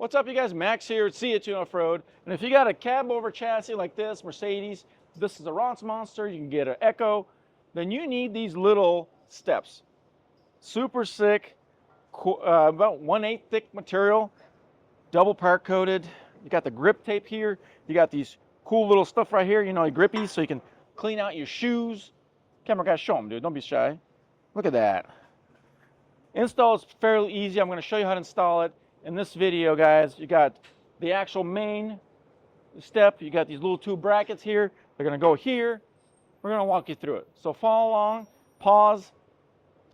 What's up, you guys? Max here at CAtuned Off-Road. And if you got a cab over chassis like this, Mercedes, this is a Ron's Monster, you can get an Echo, then you need these little steps. Super sick, about 1/8 thick material, double part coated. You got the grip tape here. You got these cool little stuff right here, you know, grippies, so you can clean out your shoes. Camera guy, show them, dude. Don't be shy. Look at that. Install is fairly easy. I'm going to show you how to install it in this video, guys. You got the actual main step. You got these little two brackets here. They're going to go here. We're going to walk you through it. So follow along, pause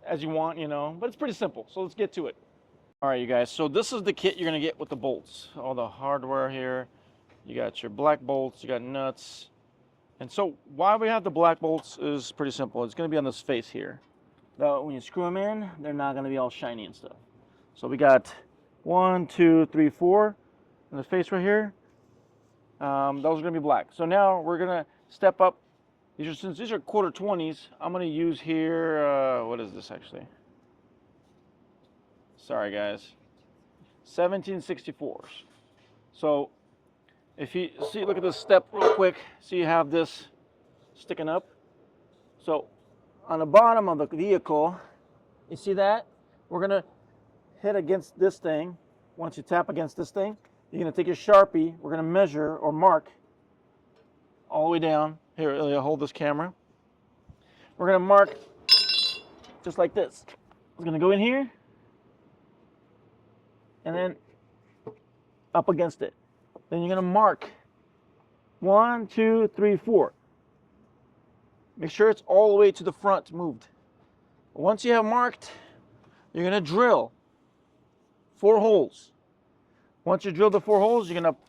as you want, you know, but it's pretty simple. So let's get to it. All right, you guys. So this is the kit you're going to get with the bolts. All the hardware here. You got your black bolts. You got nuts. And so why we have the black bolts is pretty simple. It's going to be on this face here. Now, when you screw them in, they're not going to be all shiny and stuff. So we got 1, 2, 3, 4 in the face right here. Those are going to be black. So now we're going to step up. Since these are 1/4-20s, I'm going to use here, what is this actually? Sorry guys, 17/64s. So if you see, look at this step real quick. So you have this sticking up. So on the bottom of the vehicle, you see that? We're going to hit against this thing. Once you tap against this thing, you're going to take your Sharpie. We're going to measure or mark all the way down. Here, hold this camera. We're going to mark just like this. It's going to go in here and then up against it. Then you're going to mark 1, 2, 3, 4. Make sure it's all the way to the front moved. Once you have marked, you're going to drill 4 holes. Once you drill the 4 holes, you're going to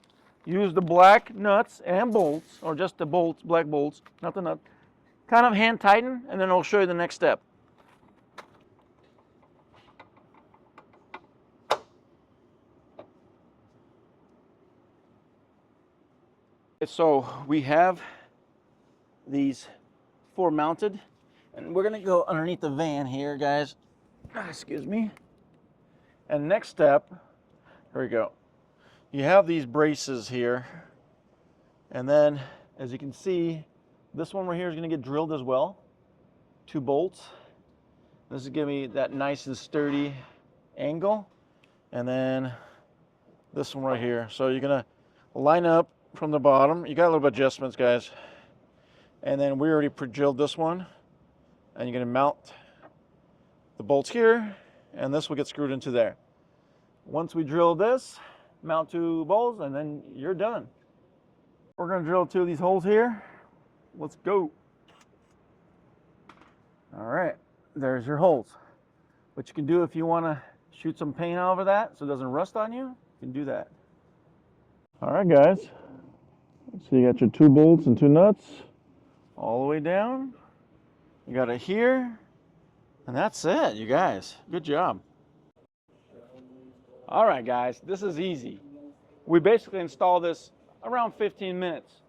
use the black nuts and bolts, or just the bolts, black bolts, not the nut. Kind of hand tighten, and then I'll show you the next step. So we have these 4 mounted, and we're going to go underneath the van here, guys. Excuse me. And next step, here we go. You have these braces here, and then as you can see, this one right here is going to get drilled as well. 2 bolts. This is going to be that nice and sturdy angle, and then this one right here. So you're going to line up from the bottom. You got a little bit of adjustments, guys, and then we already pre-drilled this one, and you're going to mount the bolts here, and this will get screwed into there. Once we drill this, mount 2 bolts, and then you're done. We're going to drill 2 of these holes here. Let's go. All right, there's your holes. What you can do if you want to shoot some paint over that so it doesn't rust on you, you can do that. All right, guys. So you got your 2 bolts and 2 nuts all the way down. You got it here, and that's it, you guys. Good job. All right, guys, this is easy. We basically install this around 15 minutes.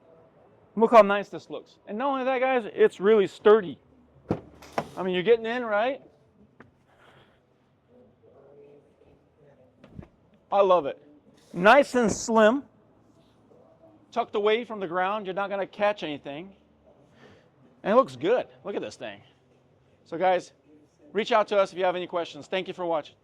Look how nice this looks. And not only that, guys, it's really sturdy. I mean, you're getting in, right? I love it. Nice and slim. Tucked away from the ground. You're not going to catch anything. And it looks good. Look at this thing. So, guys, reach out to us if you have any questions. Thank you for watching.